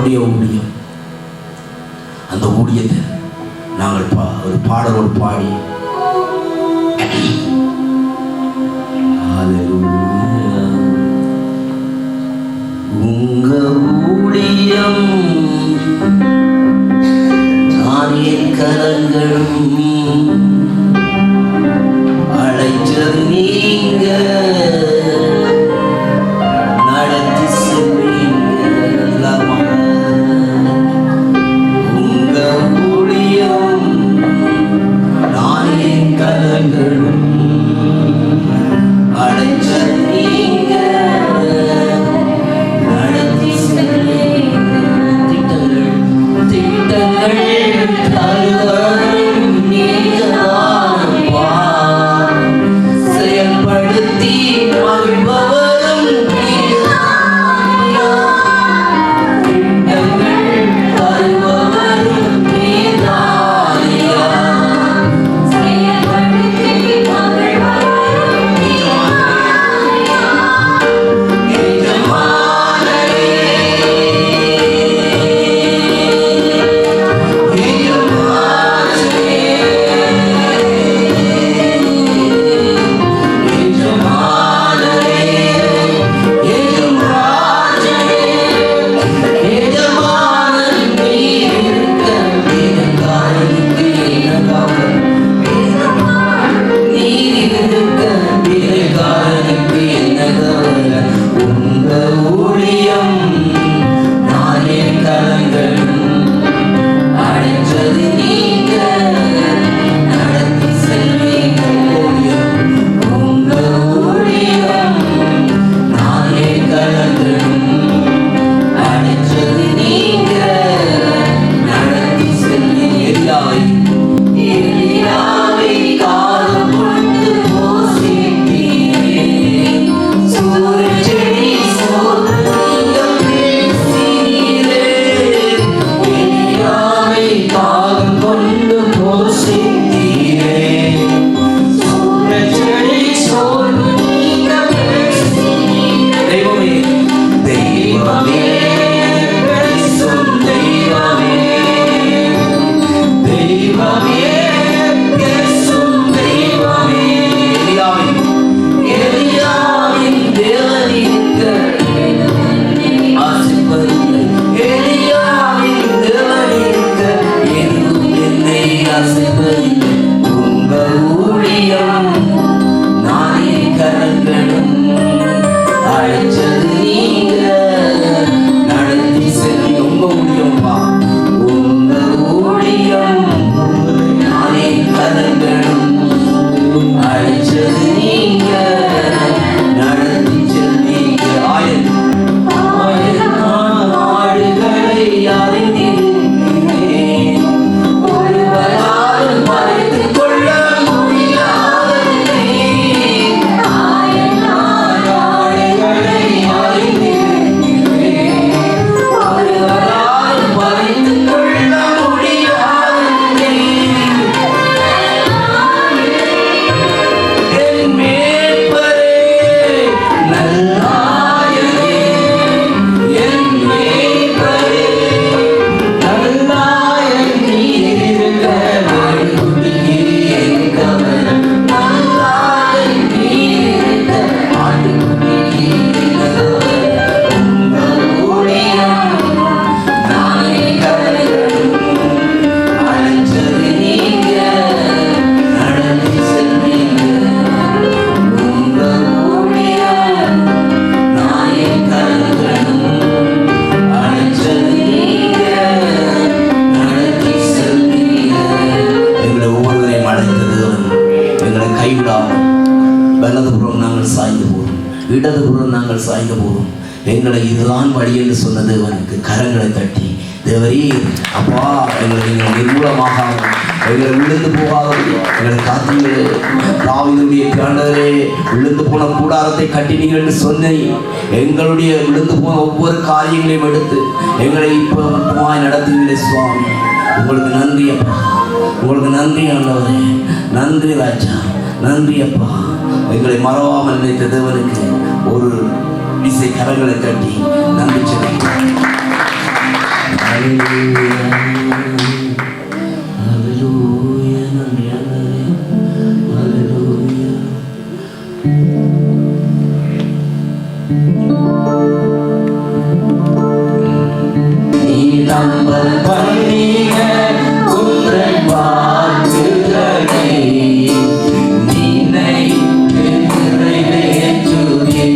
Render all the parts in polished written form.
கர்த்தருடைய ஊழியம். அந்த ஊழியத்தை நாங்கள் ஒரு பாடலோடு பாடி உங்க ஊழியம் நான் என் கரங்களும் அழைச்சது நீங்க நடத்தி செல்வீங்க. உங்க ஊழியம் நான் என் கரங்களும் அழைச்சது நீங்க நடத்தி செல்வீங்க. திட்டங்கள் தருவதும் நீங்கதானப்பா, செயல்படுத்தி மகிழ்பவரும் நீதானையா. திட்டங்கள் தருபவரும் நீதானையா, செயல்படுத்தி மகிழ்பவரும் நீதானையா. எஜமானரே இடதுபுறம் நாங்கள் சாய்ந்த போதும் எங்களை இதுதான் வழி என்று சொன்ன தேவனுக்கு கரங்களை தட்டி, தேவரே அப்பா எங்களை நீங்கள் நிர்மூலமாக எங்களை விழுந்து போகாதபடி எங்களை காத்தீங்களே. தாவீதுடைய பிராண்டவரே, விழுந்து போன கூடாரத்தை கட்டினீர்கள் என்று சொன்ன எங்களுடைய விழுந்து போன ஒவ்வொரு காரியங்களையும் எடுத்து எங்களை இப்போ மட்டுமாய் நடத்துவீங்களே சுவாமி. உங்களுக்கு நன்றி அப்பா, உங்களுக்கு நன்றி ஆண்டவரே, நன்றி ராஜா, நன்றி அப்பா. எங்களை மறவாமல் நினைத்த தேவனுக்கு ஒரு விசை கரங்களை கட்டி நன்றி சொல்லுங்கள். Hallelujah, நன்றி ஆண்டவரே. Hallelujah. நீ நம்பல் பண்ணிய உந்தன் வாக்குகளை நினைத்து நிறைவேற்றுவே.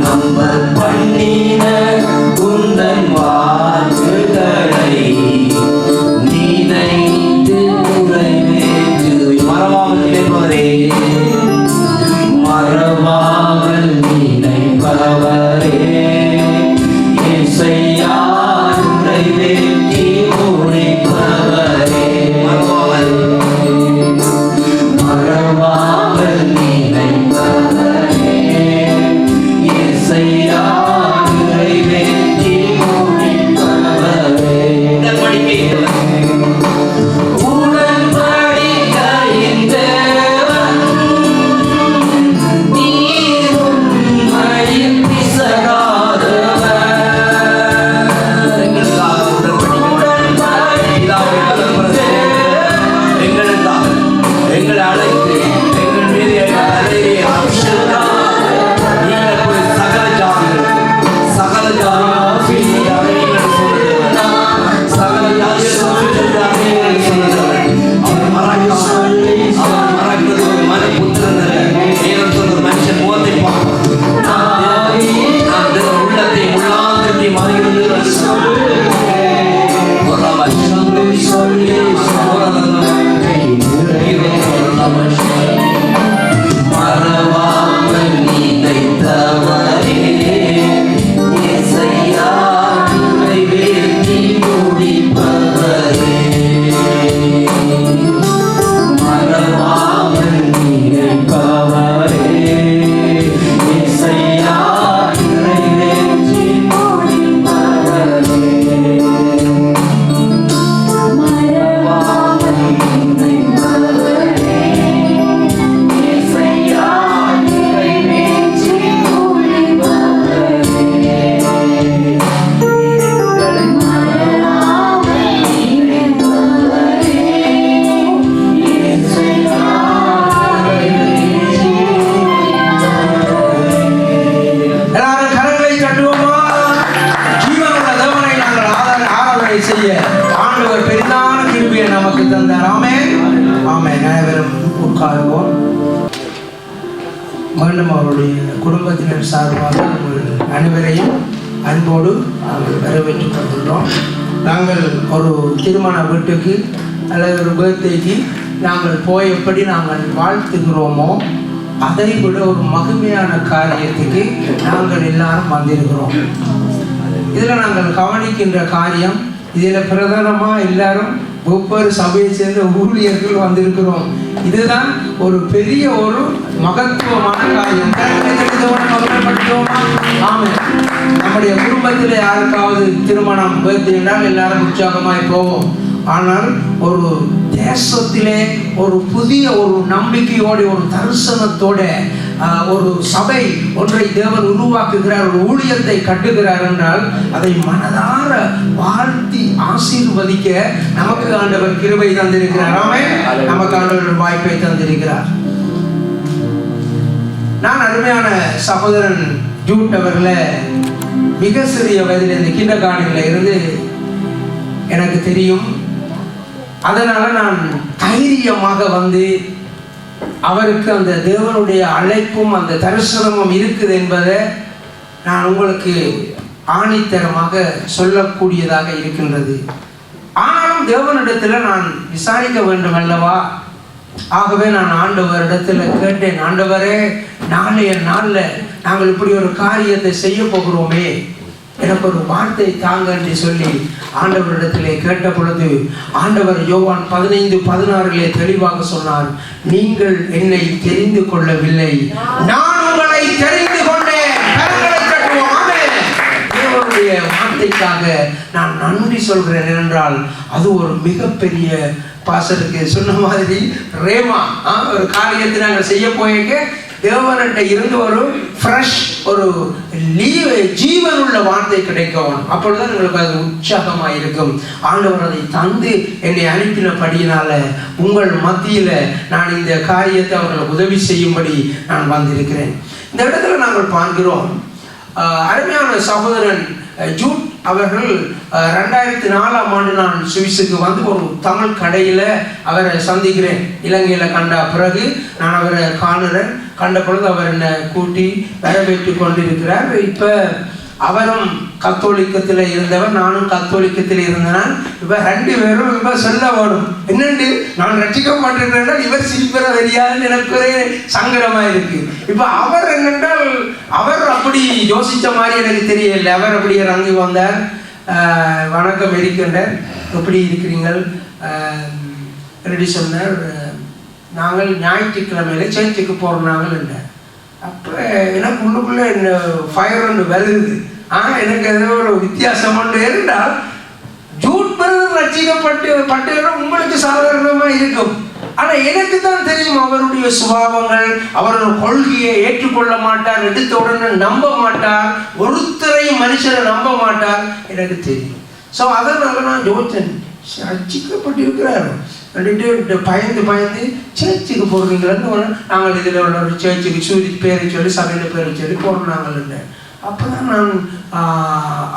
நம்பல் பண்ணின உந்தன் வாக்குகளை நினைத்து நிறைவேற்றுவே. மறவாமல் நினைப்பவரே, மறவாமல் நினைப்பவரே, இசையா நிறைவேற்றி முடிப்பவரே. மறவாமல் நினைப்பவரே, இசையா நிறைவேற்றி முடிப்பவரே. உடன்படிக்கையின் தேவன், நீர் உண்மையில் பிசகாதவர். எங்களுக்காக எங்களுக்காக எங்களை அழைத்து எங்கள் மீது அழகிய அபிஷேகம் நீங்கள் போய் சகல ஜாதிகள் சகல ஜாதிகள் சகல ஜாதிகள் சொன்னவர் அவர் மறக்கிறது ஒரு மன புத்திரன் நேரம் சொல்ற மனுஷன் முகத்தை பார்ப்பான். நான் உள்ளத்தை உள்ளாந்திரத்தை மாறுகிறது மறவாமல் நினைத்தவரே, இசையா நிறைவேற்றி முடிப்பவரே. மறவாமல் நினைப்பவரே, இசையா நிறைவேற்றி முடிப்பவரே. எல்லாரும் கரங்களை தட்டுவோமா? ஜீவனுள்ள தேவனை நாங்கள் ஆராதனை செய்ய ஆண்டவர் பெரிதான கிருபையை நமக்கு தந்தார். ஆமென், ஆமென். அனைவரும் உட்காருவோம். மீண்டும் அவருடைய குடும்பத்தினர் சார்பாக உங்கள் அனைவரையும் அன்போடு நாங்கள் வரவேற்றுக் கொண்டுள்ளோம். நாங்கள் ஒரு திருமண வீட்டுக்கு அல்லது ஒரு பர்த்டேக்கு நாங்கள் போய் எப்படி நாங்கள் வாழ்த்துகிறோமோ அதை விட ஒரு மகிமையான காரியத்துக்கு நாங்கள் எல்லாரும் வந்திருக்கிறோம். இதில் நாங்கள் கவனிக்கின்ற காரியம், இதில் பிரதானமாக எல்லாரும் ஒவ்வொரு சபையை சேர்ந்த ஊழியர்கள் வந்திருக்கிறோம். இதுதான் ஒரு பெரிய ஒரு மகத்துவமான காரியம். ஆமாம், நம்முடைய குடும்பத்தில் யாருக்காவது திருமணம் பர்த்டே என்றால் எல்லாரும் உற்சாகமாய் போவோம். ஆனால் ஒரு தேசத்திலே ஒரு புதிய ஒரு நம்பிக்கையோடு ஒரு தரிசனத்தோட ஒரு சபை ஒன்றை தேவன் உருவாக்குகிறார், ஒரு ஊழியத்தை கட்டுகிறார் என்றால் அதை மனதார வாழ்த்தி ஆசீர்வதிக்க நமக்கு ஆண்டவர் கிருபை தந்திருக்கிறார். ஆமென், நமக்கு ஆண்டவர் வாய்ப்பை தந்திருக்கிறார். நான் அருமையான சகோதரன் ஜூட் அவர்களை மிக சிறிய வயதில் இந்த கிண்டர்கார்டனில் இருந்து எனக்கு தெரியும். அதனால நான் தைரியமாக வந்து அவருக்கு அந்த தேவனுடைய அழைப்பும் அந்த தரிசனமும் இருக்குது என்பதை நான் உங்களுக்கு ஆணித்தரமாக சொல்லக்கூடியதாக இருக்கின்றது. ஆனாலும் தேவனிடத்தில் நான் விசாரிக்க வேண்டும் அல்லவா? ஆகவே நான் ஆண்டவரிடத்தில் கேட்டேன், ஆண்டவரே, நாளைய நாளில் நாங்கள் இப்படி ஒரு காரியத்தை செய்ய போகிறோமே, எனக்கு ஒரு வார்த்தை தாங்க என்று சொல்லி ஆண்டவரிடத்திலே கேட்ட பொழுது ஆண்டவர் யோவான் 15:16 தெளிவாக சொன்னார், நீங்கள் என்னை தெரிந்து கொள்ளவில்லை, நான் உங்களை தெரிந்து கொண்டேன். தேவனுடைய வார்த்தைக்காக நான் நன்றி சொல்கிறேன். என்றால் அது ஒரு மிகப்பெரிய பாசருக்கு சொன்ன மாதிரி ரேமா ஒரு காரியத்தை நாங்கள் செய்ய போயிருக்க தேவன்கிட்ட இருந்து ஒரு ஃப்ரெஷ் ஒரு ஜீவனுள்ள வார்த்தை கிடைக்கும். அப்பொழுதுதான் உங்களுக்கு அது உற்சாகமாக இருக்கும். ஆண்டவர் அதை தந்து என்னை அனுப்பினபடியினால உங்கள் மத்தியில நான் இந்த காரியத்தை அவர்களுக்கு உதவி செய்யும்படி நான் வந்திருக்கிறேன். இந்த இடத்துல நாங்கள் பார்க்கிறோம், அருமையான சகோதரன் ஜூட் அவர்கள் 2004 நான் சுவிஸுக்கு வந்து ஒரு தமிழ் கடையில் அவரை சந்திக்கிறேன். இலங்கையில் கண்ட பிறகு நான் அவரை காணுறேன். கண்ட பொழுது அவர் என்னை கூட்டி வரவேற்று கொண்டிருக்கிறார். இப்போ அவரும் கத்தோலிக்கத்தில் இருந்தவர், நானும் கத்தோலிக்கத்தில் இருந்தேன். இப்போ 2 பேரும் இப்போ சொல்ல வரும் என்னண்டு நான் ரட்சிக்கப்பட்டிருக்கிறேன், இவர் சிரிப்பற தெரியாதுன்னு எனக்கு ஒரே சங்கடமாக இருக்கு. இப்போ அவர் என்னென்றால் அவர் அப்படி யோசித்த மாதிரி எனக்கு தெரியல. அவர் அப்படியே இறங்கி வந்தார், வணக்கம் இருக்கின்றார், எப்படி இருக்கிறீங்கள் ரெடி சொன்னார். நாங்கள் ஞாயிற்றுக்கிழமையில சேர்ச்சுக்கு போகிறோம் நாங்கள் என்றார். அப்போ எனக்கு உள்ளுக்குள்ளே என்ன ஃபயர் ஒன்று வருது. ஆனால் எனக்கு ஏதோ ஒரு வித்தியாசம் ஒன்று இருந்தால் ஜூட் பிரதர் ரட்சிக்கப்பட்டு உங்களுக்கு சாதாரணமாக இருக்கும். ஆனால் எனக்கு தான் தெரியும் அவருடைய சுபாவங்கள், அவருடைய கொள்கையை ஏற்றுக்கொள்ள மாட்டார், எடுத்த உடனே நம்ப மாட்டார், ஒருத்தரை மனுஷனை நம்ப மாட்டார், எனக்கு தெரியும். ஸோ அதனால நான் யோசித்தேன், ரட்சிக்கப்பட்டிருக்கிறார் பயந்து சேர்ச்சுக்கு போடுறீங்களான்னு நாங்கள் இதில் உள்ள ஒரு சேர்ச்சுக்கு பேரை சொல்லி சபையில் பேரை சொல்லி போடுறோம் நாங்கள் இல்லை. அப்போ தான் நான்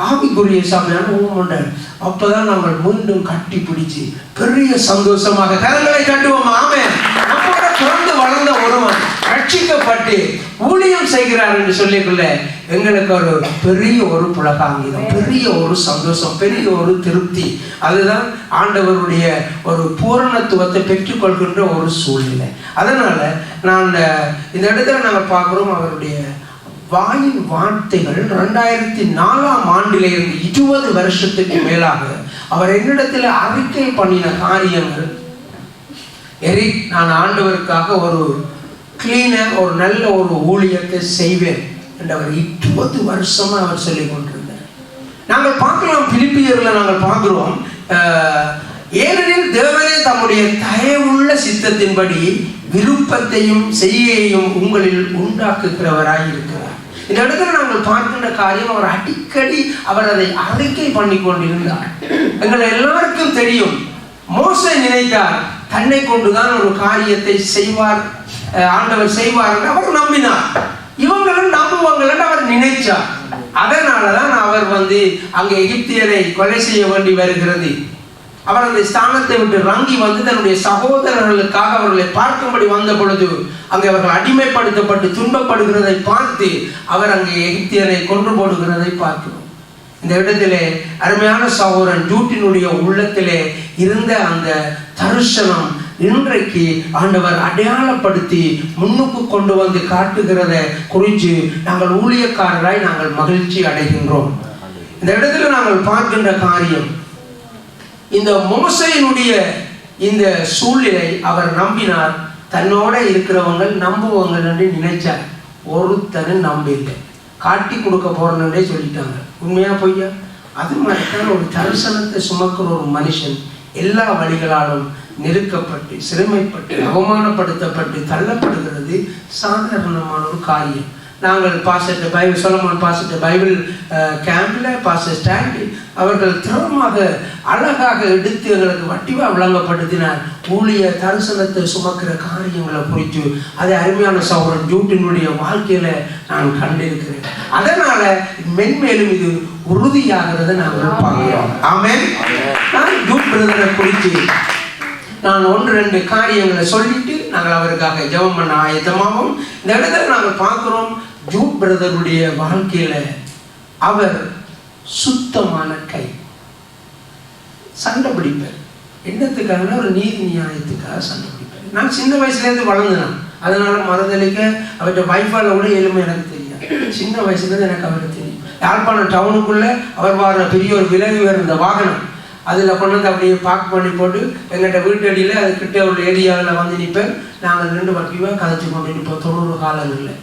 ஆவிக்குரிய சபையான ஊமண்டேன். அப்போ தான் நாங்கள் மீண்டும் கட்டி பிடிச்சி பெரிய சந்தோஷமாக கரங்களை கட்டுவோம். ஆமென். நம்மோட பிறந்து வளர்ந்த ஒருவன் ரட்சிக்கப்பட்டு ஊழியம் செய்கிறார் என்று சொல்லிக்கொள்ள எங்களுக்கு ஒரு பெரிய ஒரு புலகாங்கிதம், பெரிய ஒரு சந்தோஷம், பெரிய ஒரு திருப்தி. அதுதான் ஆண்டவருடைய ஒரு பூரணத்துவத்தை பெற்றுக்கொள்கின்ற ஒரு சூழ்நிலை. அதனால நான் இந்த இடத்துல நாங்கள் பார்க்குறோம், அவருடைய வாயின் வார்த்தைகள் 2004 இருந்து 20 வருஷத்துக்கு மேலாக அவர் என்னிடத்தில் அறிக்கை பண்ணின காரியங்கள், எரிக் நான் ஆண்டவருக்காக ஒரு கிளீனர் ஒரு நல்ல ஒரு ஊழியத்தை செய்வேன் என்று அவர் 20 வருஷமா அவர் சொல்லிக் கொண்டிருந்தார். நாங்கள் பார்க்கலாம், பிலிப்பியர்ல நாங்கள் பார்க்கிறோம், ஏனெனில் தேவனே தம்முடைய தயவுள்ள சித்தத்தின்படி விருப்பத்தையும் செய்கையையும் உங்களில் உண்டாக்குகிறவராய் இருக்கிறார். இந்த இடத்துல நாங்கள் பார்க்கின்ற காரியம், அவர் அடிக்கடி அவர் அதை அறிக்கை பண்ணி கொண்டிருந்தார். எங்கள் எல்லாருக்கும் தெரியும், மோசே நினைத்தார் தன்னை கொண்டுதான் ஒரு காரியத்தை செய்வார், ஆண்டவர் செய்வார் என்று அவர் நம்பினார். இவங்களும் நம்புவாங்கள் என்று அவர் நினைச்சார். அதனாலதான் அவர் அங்கே எகிப்தியரை கொலை செய்ய வேண்டி வருகிறது. அவர் அந்த ஸ்தானத்தை விட்டு இறங்கி தன்னுடைய சகோதரர்களுக்காக அவர்களை பார்க்கும்படி வந்த பொழுது அங்கே அவர்கள் அடிமைப்படுத்தப்பட்டு துன்பப்படுகிறதை பார்த்து அவர் அங்கே எகிப்தியரை கொன்று போடுகிறதை பார்க்கிறோம். இந்த இடத்திலே அருமையான சகோதரன் ஜூட்டினுடைய உள்ளத்திலே இருந்த அந்த தரிசனம் இன்றைக்கு ஆண்டவர் அடையாளப்படுத்தி முன்னுக்கு கொண்டு வந்து காட்டுகிறத குறித்து நாங்கள் ஊழியக்காரராய் நாங்கள் மகிழ்ச்சி அடைகின்றோம். இந்த இடத்துல நாங்கள் பார்க்கின்ற காரியம், இந்த மோசேயினுடைய இந்த சூழ்நிலை அவர் நம்பினார். தன்னோட இருக்கிறவங்க நம்புவாங்க என்று நினைச்சார். ஒருத்தரும் நம்பில்லை, காட்டி கொடுக்க போறேன்னே சொல்லிட்டாங்க. உண்மையா பொய்யா? அது மாதிரிதான் ஒரு தரிசனத்தை சுமக்கிற ஒரு மனுஷன் எல்லா வழிகளாலும் நெருக்கப்பட்டு சிறுமைப்பட்டு அவமானப்படுத்தப்பட்டு தள்ளப்படுகிறது சாதாரணமான ஒரு காரியம். நாங்கள் pastor Bible Solomon pastor Bible கேம்பில் பாஸ்டர் ஸ்டாண்டி அவர்கள் திறமாக அழகாக எடுத்து எங்களுக்கு வட்டிவாக விளங்கப்படுத்தினார். ஊழிய தரிசனத்தை சுமக்கிற காரியங்களை குறித்து அதை அருமையான சகோதரன் ஜூட்டினுடைய வாழ்க்கையில நான் கண்டிருக்கிறேன். அதனால மென்மேலும் இது உறுதியாகிறத நாங்கள் பார்க்கிறோம். ஆமென். நான் ஜூட் பிரதரை குறித்து நான் 1-2 காரியங்களை சொல்லிட்டு நாங்கள் அவருக்காக ஜெபம் பண்ண ஆயத்தமாகவும். இந்த இடத்துல நாங்கள் பார்க்கிறோம், ஜூட் பிரதருடைய வாழ்க்கையில அவர் சுத்தமான கை. சண்டை பிடிப்பார். என்னத்துக்காக? ஒரு நீதி நியாயத்துக்காக சண்டை பிடிப்பார். நான் சின்ன வயசுலேருந்து வளர்ந்தேன். அதனால மறுதளிக்க அவர்கிட்ட வைஃபால கூட எலும்பு எனக்கு தெரியும். சின்ன வயசுலேருந்து எனக்கு அவருக்கு தெரியும். யாழ்ப்பாணம் டவுனுக்குள்ள அவர் வார பெரிய ஒரு விலகு இருந்த வாகனம், அதில் கொண்டு வந்து அப்படியே பார்க் பண்ணி போட்டு எங்கிட்ட வீட்டடியில் அதுக்கிட்ட ஒரு ஏரியாவில் நிற்பேன். நாங்கள் 2 வட்டிவாக கதைச்சு கொண்டு நிற்போம் 90 காலங்களில்.